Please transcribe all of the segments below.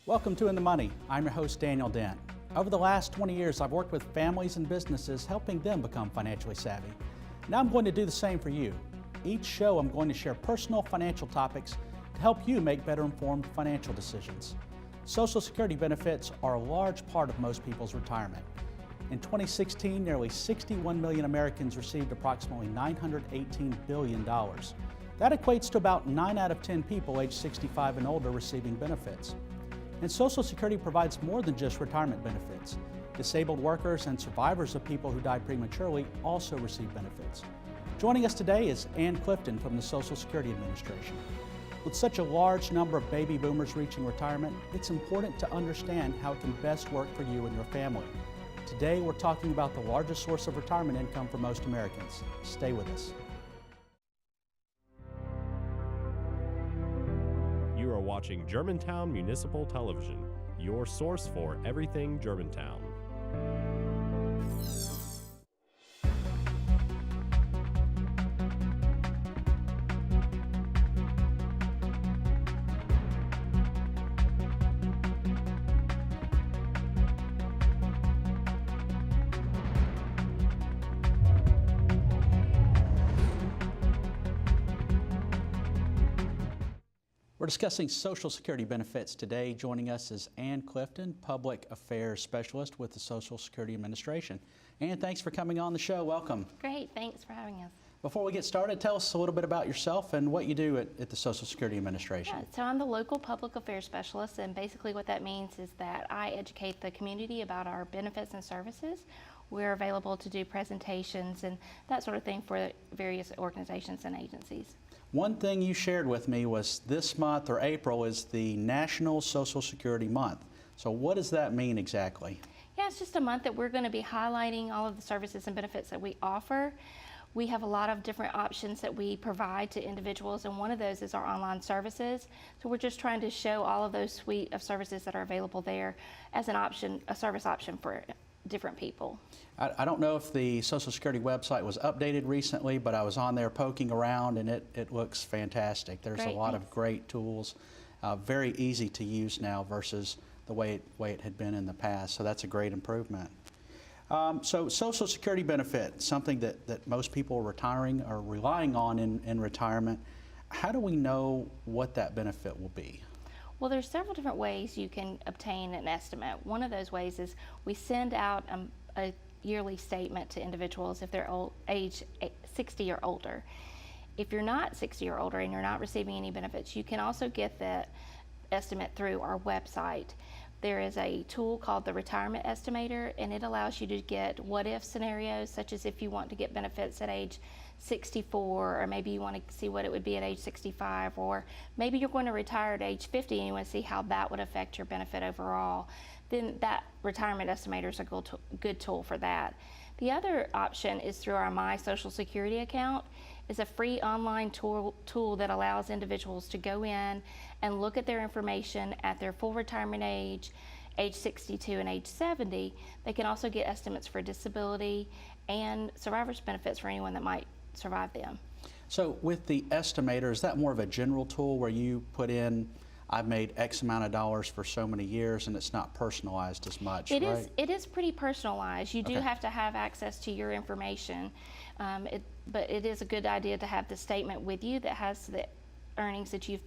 Welcome to In the Money. I'm your host, Daniel Dent. Over the last 20 years, I've worked with families and businesses, helping them become financially savvy. Now I'm going to do the same for you. Each show, I'm going to share personal financial topics to help you make better informed financial decisions. Social Security benefits are a large part of most people's retirement. In 2016, nearly 61 million Americans received approximately $918 billion. That equates to about 9 out of 10 people aged 65 and older receiving benefits. And Social Security provides more than just retirement benefits. Disabled workers and survivors of people who died prematurely also receive benefits. Joining us today is Clifton from the Social Security Administration. With such a large number of baby boomers reaching retirement, it's important to understand how it can best work for you and your family. Today, we're talking about the largest source of retirement income for most Americans. Stay with us. You are watching Germantown Municipal Television, your source for everything Germantown. We're discussing Social Security benefits today. Joining us is Clifton, Public Affairs Specialist with the Social Security Administration. Thanks for coming on the show. Welcome. Great, thanks for having us. Before we get started, tell us a little bit about yourself and what you do at the Social Security Administration. So I'm the local Public Affairs Specialist, and basically what that means is that I educate the community about our benefits and services. We're available to do presentations and that sort of thing for various organizations and agencies. One thing you shared with me was this month, or April, is the National Social Security Month. So what does that mean exactly? Yeah, it's just a month that we're going to be highlighting all of the services and benefits that we offer. We have a lot of different options that we provide to individuals, and one of those is our online services. So we're just trying to show all of those suite of services that are available there as an option, a service option for different people. I don't know if the Social Security website was updated recently, but I was on there poking around and it looks fantastic. There's a lot of great tools, very easy to use now versus the way it had been in the past, so that's a great improvement. So Social Security benefit, something that most people retiring are relying on in retirement. How do we know what that benefit will be? Well, there's several different ways you can obtain an estimate. One of those ways is we send out a yearly statement to individuals if they're age 60 or older. If you're not 60 or older and you're not receiving any benefits, you can also get that estimate through our website. There is a tool called the Retirement Estimator, and it allows you to get what-if scenarios, such as if you want to get benefits at age 64, or maybe you want to see what it would be at age 65, or maybe you're going to retire at age 50 and you want to see how that would affect your benefit overall. Then that Retirement Estimator is a good tool for that. The other option is through our My Social Security account. It's a free online tool that allows individuals to go in and look at their information at their full retirement age 62 and age 70. They can also get estimates for disability and survivor's benefits for anyone that might survive them. So with the estimator, is that more of a general tool where you put in, I've made X amount of dollars for so many years, and it's not personalized as much, right? It is pretty personalized. You do have to have access to your information, but it is a good idea to have the statement with you that has the earnings that you've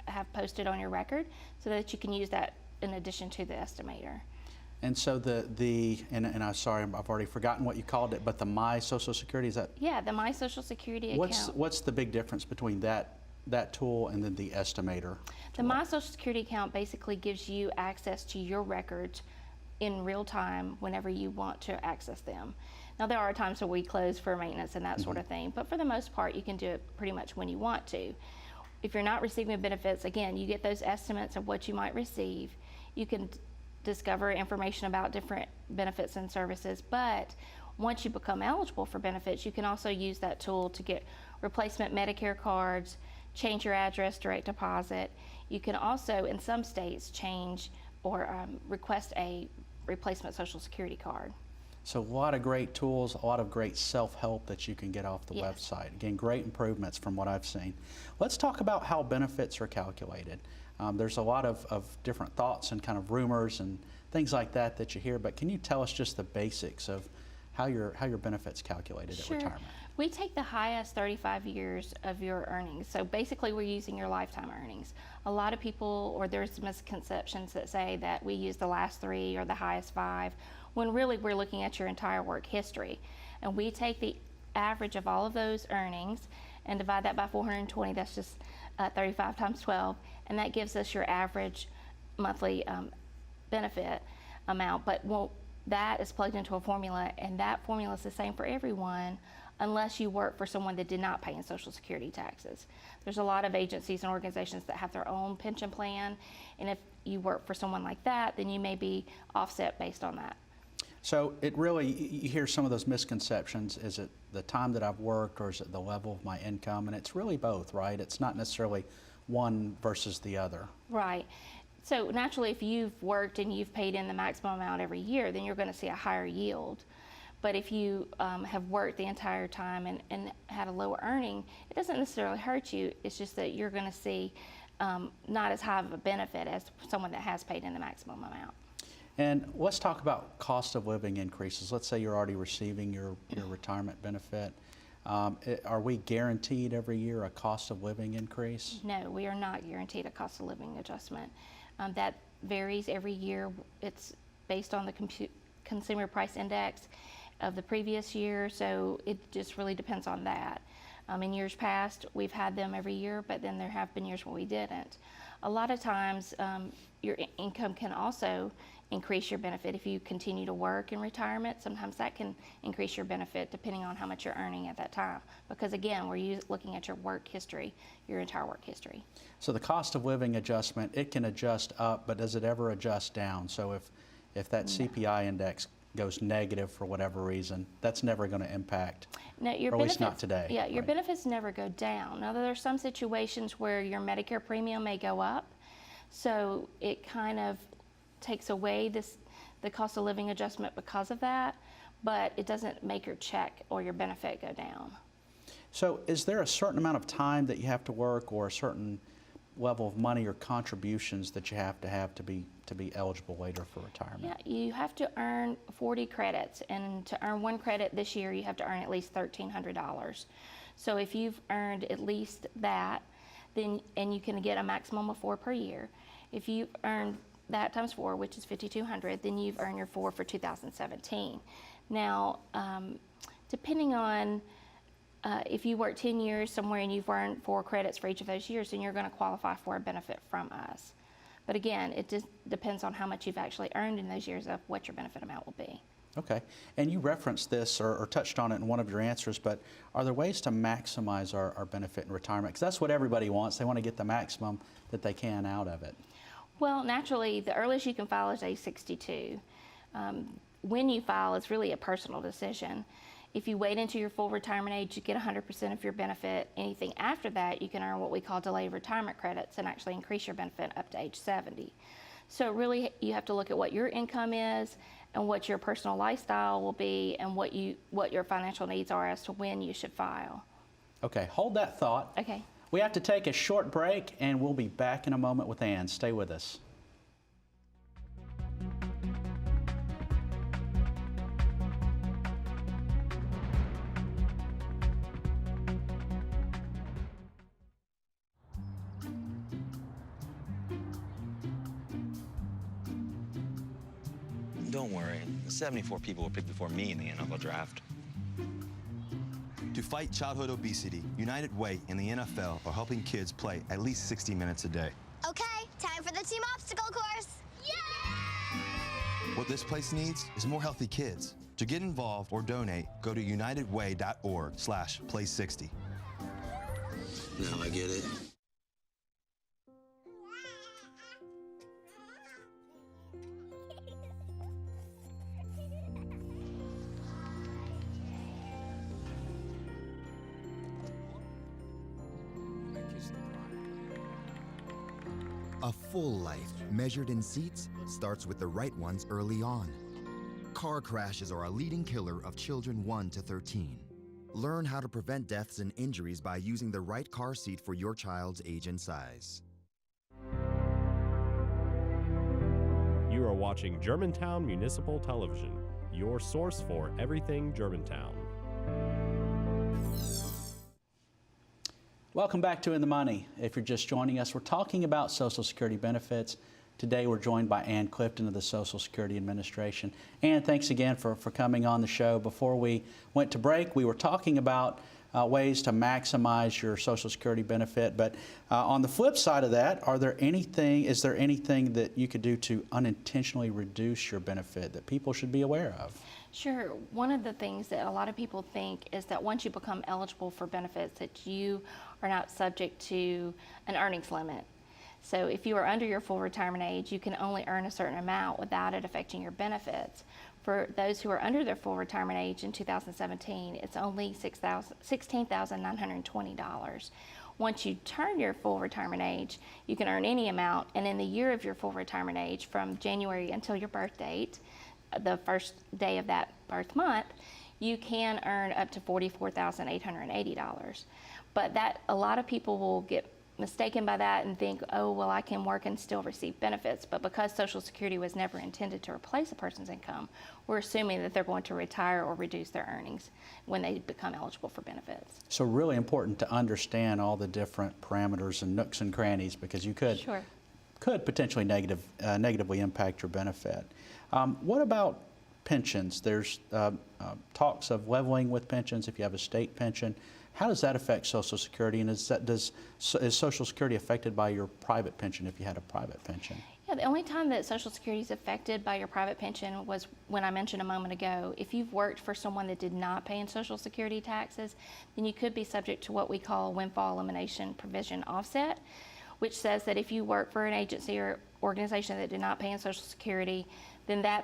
have posted on your record, so that you can use that in addition to the estimator. And so and I'm sorry, I've already forgotten what you called it, but the My Social Security, is that? Yeah, the My Social Security account. What's the big difference between that tool and then the estimator? The My Social Security account basically gives you access to your records in real time whenever you want to access them. Now, there are times where we close for maintenance and that sort of thing, but for the most part, you can do it pretty much when you want to. If you're not receiving benefits, again, you get those estimates of what you might receive. You can discover information about different benefits and services, but once you become eligible for benefits, you can also use that tool to get replacement Medicare cards, change your address, direct deposit. You can also, in some states, change or request a replacement Social Security card. So a lot of great tools, a lot of great self-help that you can get off the website. Again, great improvements from what I've seen. Let's talk about how benefits are calculated. There's a lot of different thoughts and kind of rumors and things like that that you hear, but can you tell us just the basics of how your benefits calculated at retirement? We take the highest 35 years of your earnings. So basically we're using your lifetime earnings. A lot of people, or there's misconceptions that say that we use the last 3 or the highest 5, when really we're looking at your entire work history. And we take the average of all of those earnings and divide that by 420, that's just 35 times 12, and that gives us your average monthly benefit amount. But that is plugged into a formula, and that formula is the same for everyone unless you work for someone that did not pay in Social Security taxes. There's a lot of agencies and organizations that have their own pension plan, and if you work for someone like that, then you may be offset based on that. So it really, you hear some of those misconceptions. Is it the time that I've worked, or is it the level of my income? And it's really both, right? It's not necessarily one versus the other. Right. So naturally, if you've worked and you've paid in the maximum amount every year, then you're going to see a higher yield. But if you have worked the entire time and had a lower earning, it doesn't necessarily hurt you. It's just that you're going to see not as high of a benefit as someone that has paid in the maximum amount. And let's talk about cost of living increases. Let's say you're already receiving your retirement benefit. Are we guaranteed every year a cost of living increase? No, we are not guaranteed a cost of living adjustment. That varies every year. It's based on the consumer price index of the previous year, so it just really depends on that. In years past, we've had them every year, but then there have been years when we didn't. A lot of times, your income can also increase your benefit if you continue to work in retirement. Sometimes that can increase your benefit depending on how much you're earning at that time. Because again, we're looking at your work history, your entire work history. So the cost of living adjustment, it can adjust up, but does it ever adjust down? So if that CPI index goes negative for whatever reason, that's never going to impact, no, your or at least not today. Yeah, your right? benefits never go down. Now, there are some situations where your Medicare premium may go up, so it kind of takes away the cost of living adjustment because of that, but it doesn't make your check or your benefit go down. So is there a certain amount of time that you have to work, or a certain level of money or contributions that you have to be eligible later for retirement? Yeah, you have to earn 40 credits, and to earn 1 credit this year, you have to earn at least $1,300. So if you've earned at least that, then and you can get a maximum of 4 per year. If you earned that times 4, which is $5,200, then you've earned your 4 for 2017. Now, depending on if you work 10 years somewhere and you've earned 4 credits for each of those years, then you're going to qualify for a benefit from us. But again, it just depends on how much you've actually earned in those years of what your benefit amount will be. Okay. And you referenced this or touched on it in one of your answers, but are there ways to maximize our benefit in retirement? Because that's what everybody wants. They want to get the maximum that they can out of it. Well, naturally, the earliest you can file is age 62. When you file is really a personal decision. If you wait until your full retirement age, you get 100% of your benefit. Anything after that, you can earn what we call delayed retirement credits and actually increase your benefit up to age 70. So really, you have to look at what your income is and what your personal lifestyle will be and what your financial needs are as to when you should file. Okay, hold that thought. Okay. We have to take a short break, and we'll be back in a moment with Ann. Stay with us. Don't worry, 74 people were picked before me in the NFL draft. To fight childhood obesity, United Way and the NFL are helping kids play at least 60 minutes a day. Okay, time for the team obstacle course. Yay! What this place needs is more healthy kids. To get involved or donate, go to unitedway.org/play60. Now I get it. A full life, measured in seats, starts with the right ones early on. Car crashes are a leading killer of children 1 to 13. Learn how to prevent deaths and injuries by using the right car seat for your child's age and size. are watching Germantown Municipal Television, your source for everything Germantown. Welcome back to In the Money. If you're just joining us, we're talking about Social Security benefits. Today we're joined by Ann Clifton of the Social Security Administration. Ann, thanks again for coming on the show. Before we went to break, we were talking about ways to maximize your Social Security benefit, but on the flip side of that, is there anything that you could do to unintentionally reduce your benefit that people should be aware of? Sure. One of the things that a lot of people think is that once you become eligible for benefits, that you are not subject to an earnings limit. So if you are under your full retirement age, you can only earn a certain amount without it affecting your benefits. For those who are under their full retirement age in 2017, it's only $16,920. Once you turn your full retirement age, you can earn any amount, and in the year of your full retirement age, from January until your birth date, the first day of that birth month, you can earn up to $44,880. But that, a lot of people will get mistaken by that and think, oh, well, I can work and still receive benefits. But because Social Security was never intended to replace a person's income, we're assuming that they're going to retire or reduce their earnings when they become eligible for benefits. So really important to understand all the different parameters and nooks and crannies, because you could potentially negatively impact your benefit. What about pensions? There's talks of leveling with pensions if you have a state pension. How does that affect Social Security, and is Social Security affected by your private pension if you had a private pension? Yeah, the only time that Social Security is affected by your private pension was when I mentioned a moment ago. If you've worked for someone that did not pay in Social Security taxes, then you could be subject to what we call a windfall elimination provision offset, which says that if you work for an agency or organization that did not pay in Social Security, then that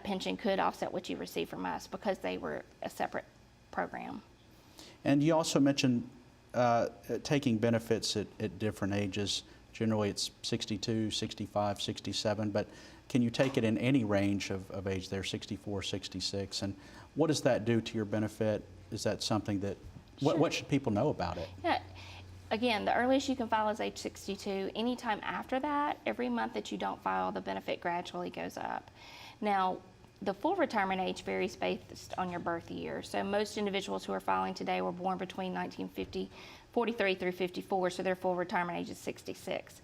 pension could offset what you receive from us because they were a separate program. And you also mentioned taking benefits at different ages. Generally it's 62, 65, 67, but can you take it in any range of age there, 64, 66? And what does that do to your benefit? Is that something that, what should people know about it? Yeah. Again, the earliest you can file is age 62. Anytime after that, every month that you don't file, the benefit gradually goes up. Now, the full retirement age varies based on your birth year. So most individuals who are filing today were born between 1943 through 54, so their full retirement age is 66.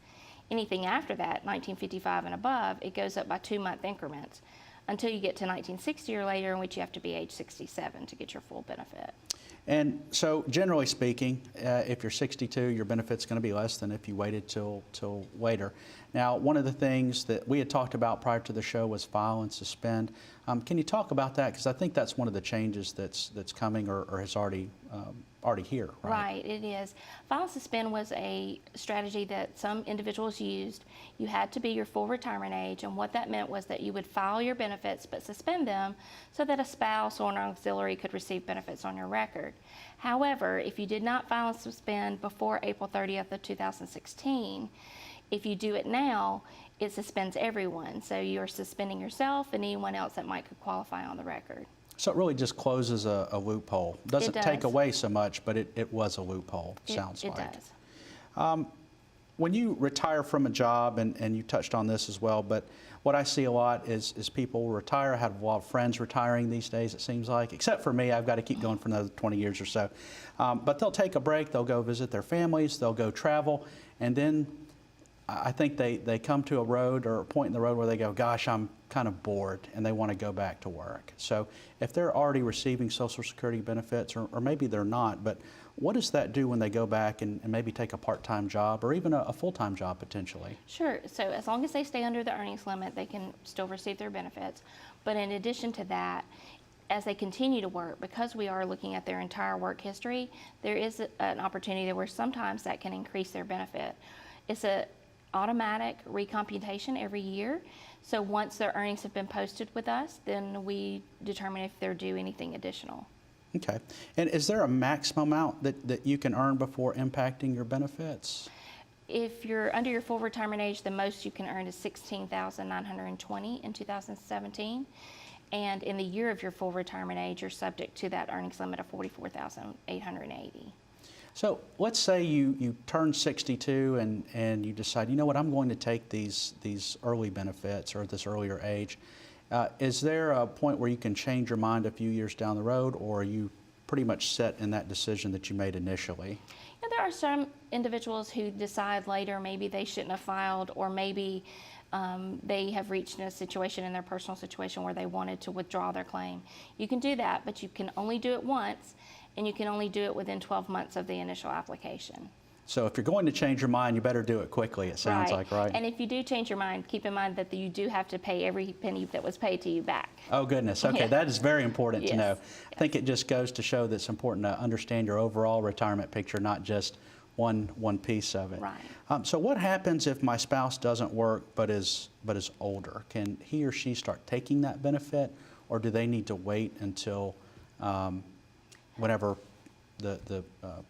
Anything after that, 1955 and above, it goes up by 2-month increments until you get to 1960 or later, in which you have to be age 67 to get your full benefit. And so generally speaking, if you're 62, your benefit's going to be less than if you waited till later. Now, one of the things that we had talked about prior to the show was file and suspend. Can you talk about that? Because I think that's one of the changes that's coming or is already here, right? Right, it is. File and suspend was a strategy that some individuals used. You had to be your full retirement age, and what that meant was that you would file your benefits but suspend them so that a spouse or an auxiliary could receive benefits on your record. However, if you did not file and suspend before April 30th of 2016, if you do it now, it suspends everyone. So you're suspending yourself and anyone else that might could qualify on the record. So it really just closes a loophole. Doesn't take away so much, but it was a loophole, sounds like. It does. When you retire from a job, and you touched on this as well, but what I see a lot is people retire. I have a lot of friends retiring these days, it seems like, except for me. I've got to keep going for another 20 years or so. But they'll take a break, they'll go visit their families, they'll go travel, and then I think they come to a road or a point in the road where they go, gosh, I'm kind of bored, and they want to go back to work. So if they're already receiving Social Security benefits, or maybe they're not, but what does that do when they go back and maybe take a part-time job or even a full-time job potentially? Sure. So as long as they stay under the earnings limit, they can still receive their benefits. But in addition to that, as they continue to work, because we are looking at their entire work history, there is an opportunity where sometimes that can increase their benefit. It's a automatic recomputation every year. So once their earnings have been posted with us, then we determine if they're due anything additional. Okay. And is there a maximum amount that you can earn before impacting your benefits? If you're under your full retirement age, the most you can earn is $16,920 in 2017. And in the year of your full retirement age, you're subject to that earnings limit of $44,880. So let's say you turn 62 and you decide, you know what, I'm going to take these early benefits or this earlier age. Is there a point where you can change your mind a few years down the road, or are you pretty much set in that decision that you made initially? And there are some individuals who decide later maybe they shouldn't have filed, or maybe they have reached a situation in their personal situation where they wanted to withdraw their claim. You can do that, but you can only do it once, and you can only do it within 12 months of the initial application. So if you're going to change your mind, you better do it quickly, it sounds like, right? And if you do change your mind, keep in mind that you do have to pay every penny that was paid to you back. Oh, goodness. Okay, Yeah. that is very important to Yes. know. I think it just goes to show that it's important to understand your overall retirement picture, not just one piece of it. Right. So what happens if my spouse doesn't work but is older? Can he or she start taking that benefit, or do they need to wait until whenever the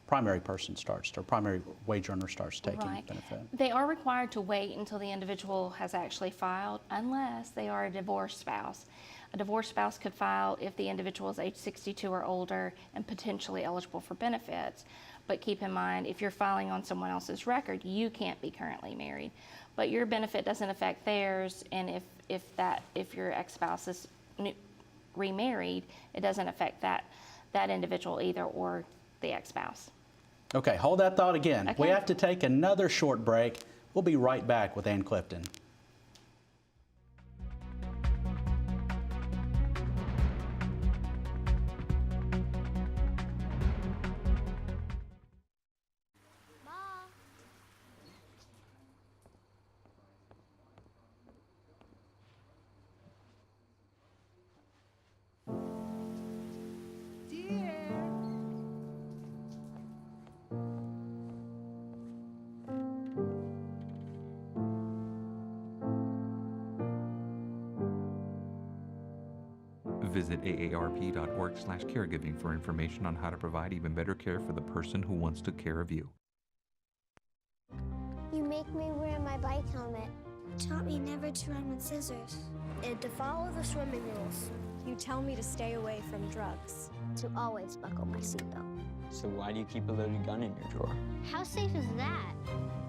primary person starts, or primary wage earner starts taking Right. benefit? They are required to wait until the individual has actually filed, unless they are a divorced spouse. A divorced spouse could file if the individual is age 62 or older and potentially eligible for benefits. But keep in mind, if you're filing on someone else's record, you can't be currently married. But your benefit doesn't affect theirs, and if your ex-spouse is remarried, it doesn't affect that individual either, or the ex-spouse. Okay, hold that thought again. We Okay. have to take another short break. We'll be right back with Ann Clifton. Visit aarp.org/caregiving for information on how to provide even better care for the person who wants to care of you. You make me wear my bike helmet. Taught me never to run with scissors. And to follow the swimming rules. You tell me to stay away from drugs. To always buckle my seatbelt. So why do you keep a loaded gun in your drawer? How safe is that?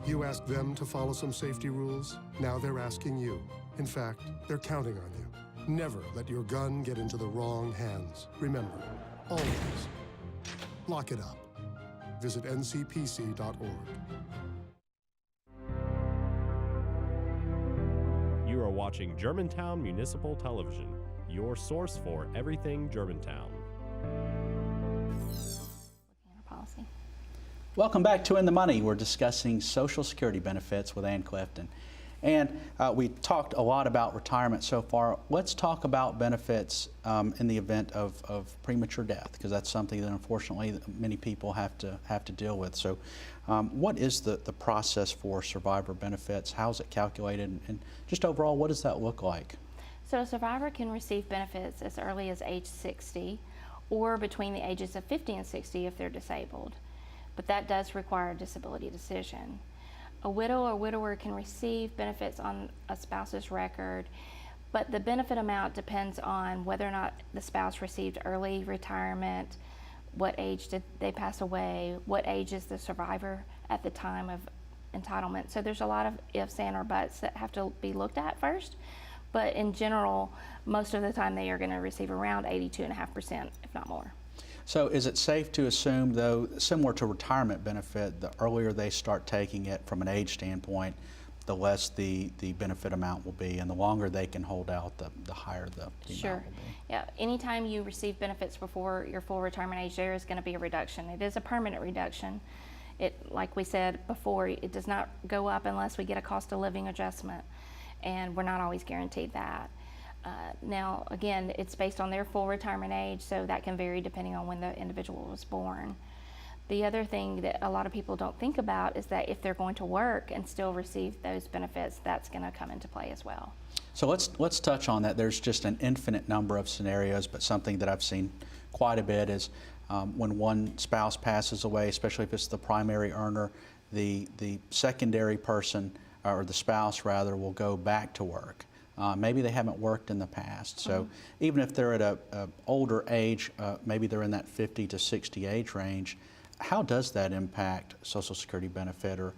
You asked them to follow some safety rules. Now they're asking you. In fact, they're counting on you. Never let your gun get into the wrong hands. Remember, always lock it up. Visit ncpc.org. You are watching Germantown Municipal Television, your source for everything Germantown. Policy. Welcome back to In the Money. We're discussing Social Security benefits with Ann Clifton. And we talked a lot about retirement so far. Let's talk about benefits in the event of premature death, because that's something that unfortunately many people have to deal with. So what is the process for survivor benefits? How is it calculated? And just overall, what does that look like? So a survivor can receive benefits as early as age 60, or between the ages of 50 and 60 if they're disabled. But that does require a disability decision. A widow or widower can receive benefits on a spouse's record, but the benefit amount depends on whether or not the spouse received early retirement, what age did they pass away, what age is the survivor at the time of entitlement. So there's a lot of ifs, and, or buts that have to be looked at first. But in general, most of the time they are going to receive around 82.5%, if not more. So is it safe to assume, though, similar to retirement benefit, the earlier they start taking it from an age standpoint, the less the benefit amount will be, and the longer they can hold out, the higher the amount will be? Yeah, anytime you receive benefits before your full retirement age, there is going to be a reduction. It is a permanent reduction. Like we said before, it does not go up unless we get a cost of living adjustment, and we're not always guaranteed that. Now, again, it's based on their full retirement age, so that can vary depending on when the individual was born. The other thing that a lot of people don't think about is that if they're going to work and still receive those benefits, that's going to come into play as well. So let's touch on that. There's just an infinite number of scenarios, but something that I've seen quite a bit is when one spouse passes away, especially if it's the primary earner, the secondary person, or the spouse rather, will go back to work. Maybe they haven't worked in the past. So even if they're at a older age, maybe they're in that 50 to 60 age range, How does that impact Social Security benefit, or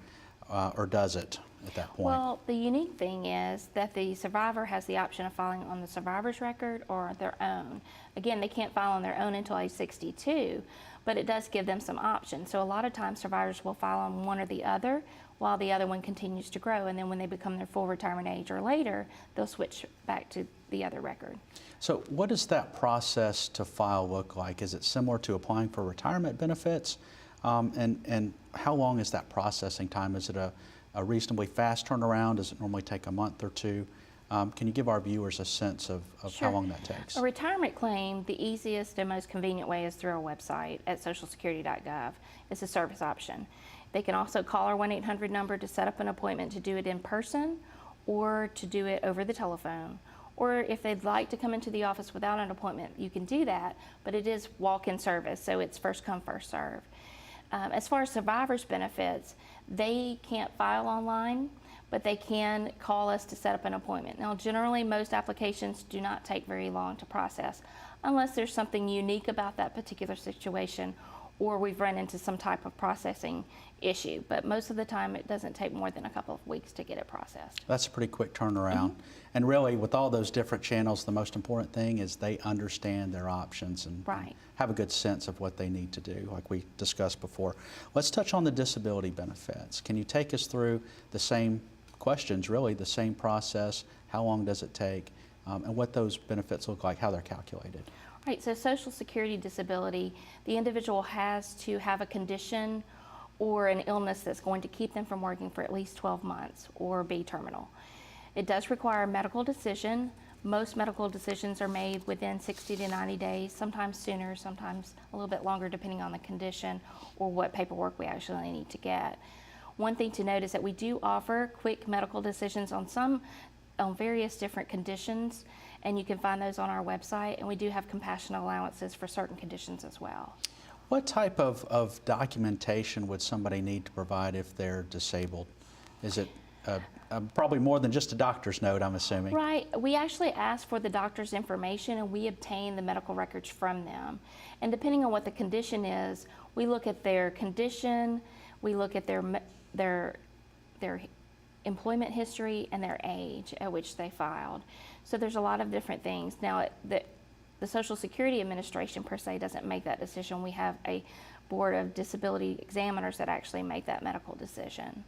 does it at that point? Well, the unique thing is that the survivor has the option of filing on the survivor's record or their own. Again, they can't file on their own until age 62, but it does give them some options. So a lot of times survivors will file on one or the other while the other one continues to grow, and then when they become their full retirement age or later, they'll switch back to the other record. So what does that process to file look like? Is it similar to applying for retirement benefits? And how long is that processing time? Is it a reasonably fast turnaround? Does it normally take a month or two? Can you give our viewers a sense of Sure. how long that takes? A retirement claim, the easiest and most convenient way is through our website at socialsecurity.gov. It's a service option. They can also call our 1-800 number to set up an appointment to do it in person or to do it over the telephone. Or if they'd like to come into the office without an appointment, you can do that, but it is walk-in service, so it's first come, first serve. As far as survivors' benefits, they can't file online, but they can call us to set up an appointment. Now, generally, most applications do not take very long to process, unless there's something unique about that particular situation, or we've run into some type of processing issue. But most of the time, it doesn't take more than a couple of weeks to get it processed. That's a pretty quick turnaround. And really, with all those different channels, the most important thing is they understand their options and have a good sense of what they need to do, like we discussed before. Let's touch on the disability benefits. Can you take us through the same questions, really, the same process? How long does it take? And what those benefits look like, how they're calculated? Right, so Social Security disability, the individual has to have a condition or an illness that's going to keep them from working for at least 12 months or be terminal. It does require a medical decision. Most medical decisions are made within 60 to 90 days, sometimes sooner, sometimes a little bit longer depending on the condition or what paperwork we actually need to get. One thing to note is that we do offer quick medical decisions on various different conditions, and you can find those on our website, and we do have compassionate allowances for certain conditions as well. What type of documentation would somebody need to provide if they're disabled? Is it probably more than just a doctor's note, I'm assuming? Right. We actually ask for the doctor's information, and we obtain the medical records from them. And depending on what the condition is, we look at their condition, we look at their employment history, and their age at which they filed. So there's a lot of different things. Now, the Social Security Administration per se doesn't make that decision. We have a board of disability examiners that actually make that medical decision.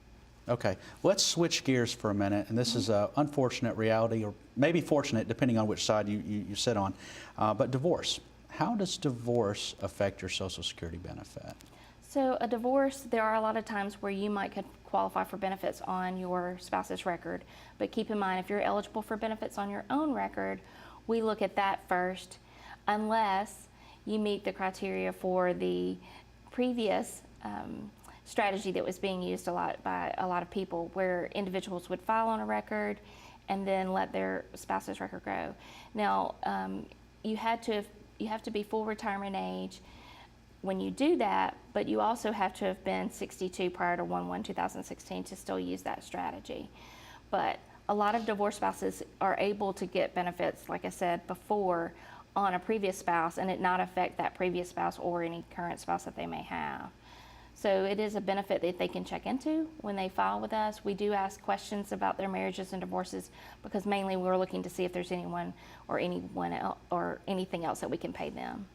Okay, let's switch gears for a minute, and this is an unfortunate reality, or maybe fortunate, depending on which side you sit on, but divorce. How does divorce affect your Social Security benefit? So a divorce, there are a lot of times where you might could qualify for benefits on your spouse's record, but keep in mind if you're eligible for benefits on your own record, we look at that first, unless you meet the criteria for the previous strategy that was being used by a lot of people, where individuals would file on a record and then let their spouse's record grow. Now, you have to be full retirement age when you do that, but you also have to have been 62 prior to 1/1/2016 to still use that strategy. But a lot of divorced spouses are able to get benefits, like I said before, on a previous spouse, and it not affect that previous spouse or any current spouse that they may have. So it is a benefit that they can check into when they file with us. We do ask questions about their marriages and divorces because mainly we're looking to see if there's anyone else or anything else that we can pay them.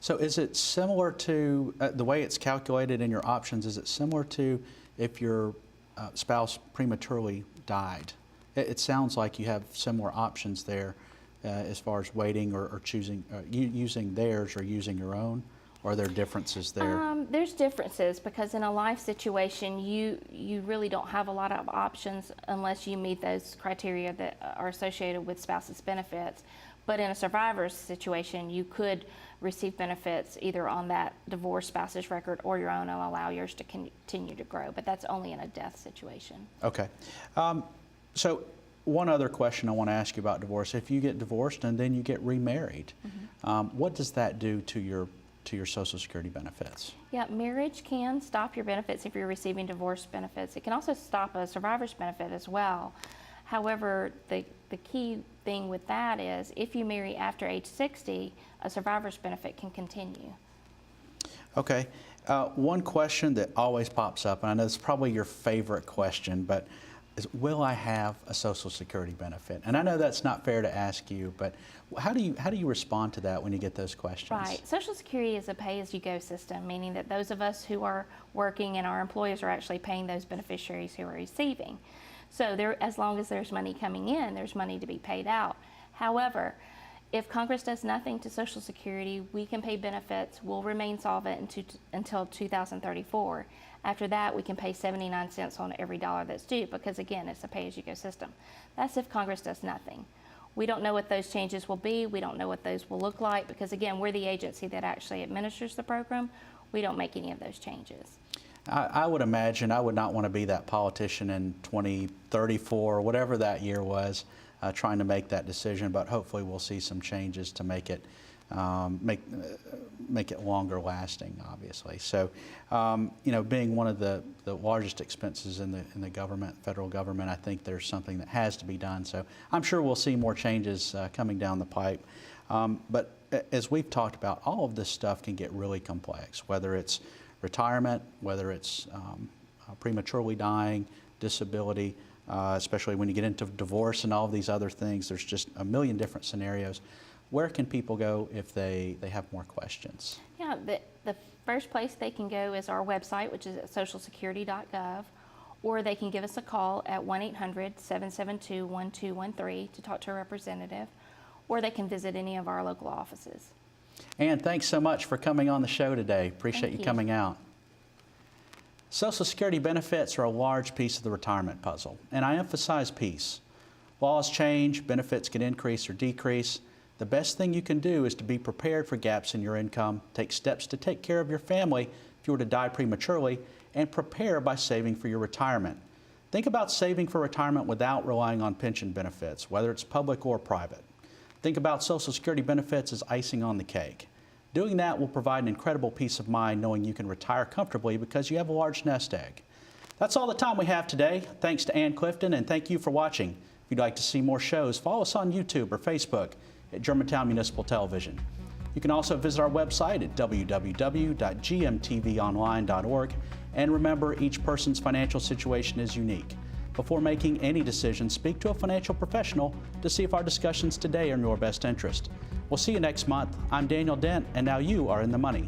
So is it similar to the way it's calculated in your options? Is it similar to if your spouse prematurely died? It sounds like you have similar options there as far as waiting or choosing, using theirs or using your own. Or are there differences there? There's differences because in a life situation, you really don't have a lot of options unless you meet those criteria that are associated with spouse's benefits. But in a survivor's situation, you could receive benefits either on that divorced spouse's record or your own and allow yours to continue to grow. But that's only in a death situation. Okay. So one other question I want to ask you about divorce. If you get divorced and then you get remarried, what does that do to your Social Security benefits? Yeah, marriage can stop your benefits if you're receiving divorce benefits. It can also stop a survivor's benefit as well. However, the key thing with that is if you marry after age 60, a survivor's benefit can continue. Okay. One question that always pops up, and I know it's probably your favorite question, but is, will I have a Social Security benefit? And I know that's not fair to ask you, but how do you respond to that when you get those questions? Right. Social Security is a pay-as-you-go system, meaning that those of us who are working and our employers are actually paying those beneficiaries who are receiving. So as long as there's money coming in, there's money to be paid out. However, if Congress does nothing to Social Security, we can pay benefits. We'll remain solvent until 2034. After that, we can pay 79 cents on every dollar that's due because, again, it's a pay-as-you-go system. That's if Congress does nothing. We don't know what those changes will be. We don't know what those will look like because, again, we're the agency that actually administers the program. We don't make any of those changes. I would imagine I would not want to be that politician in 2034, whatever that year was, trying to make that decision, but hopefully we'll see some changes to make it make it longer lasting, obviously. So, you know, being one of the largest expenses in the government, federal government, I think there's something that has to be done. So I'm sure we'll see more changes coming down the pipe. But as we've talked about, all of this stuff can get really complex, whether it's retirement, whether it's prematurely dying, disability, especially when you get into divorce and all of these other things. There's just a million different scenarios. Where can people go if they have more questions? Yeah, the first place they can go is our website, which is at socialsecurity.gov, or they can give us a call at 1-800-772-1213 to talk to a representative, or they can visit any of our local offices. Ann, thanks so much for coming on the show today. Appreciate you coming out. Social Security benefits are a large piece of the retirement puzzle, and I emphasize piece. Laws change, benefits can increase or decrease. The best thing you can do is to be prepared for gaps in your income, take steps to take care of your family if you were to die prematurely, and prepare by saving for your retirement. Think about saving for retirement without relying on pension benefits, whether it's public or private. Think about Social Security benefits as icing on the cake. Doing that will provide an incredible peace of mind knowing you can retire comfortably because you have a large nest egg. That's all the time we have today. Thanks to Ann Clifton, and thank you for watching. If you'd like to see more shows, follow us on YouTube or Facebook at Germantown Municipal Television. You can also visit our website at www.gmtvonline.org. And remember, each person's financial situation is unique. Before making any decision, speak to a financial professional to see if our discussions today are in your best interest. We'll see you next month. I'm Daniel Dent, and now you are in the money.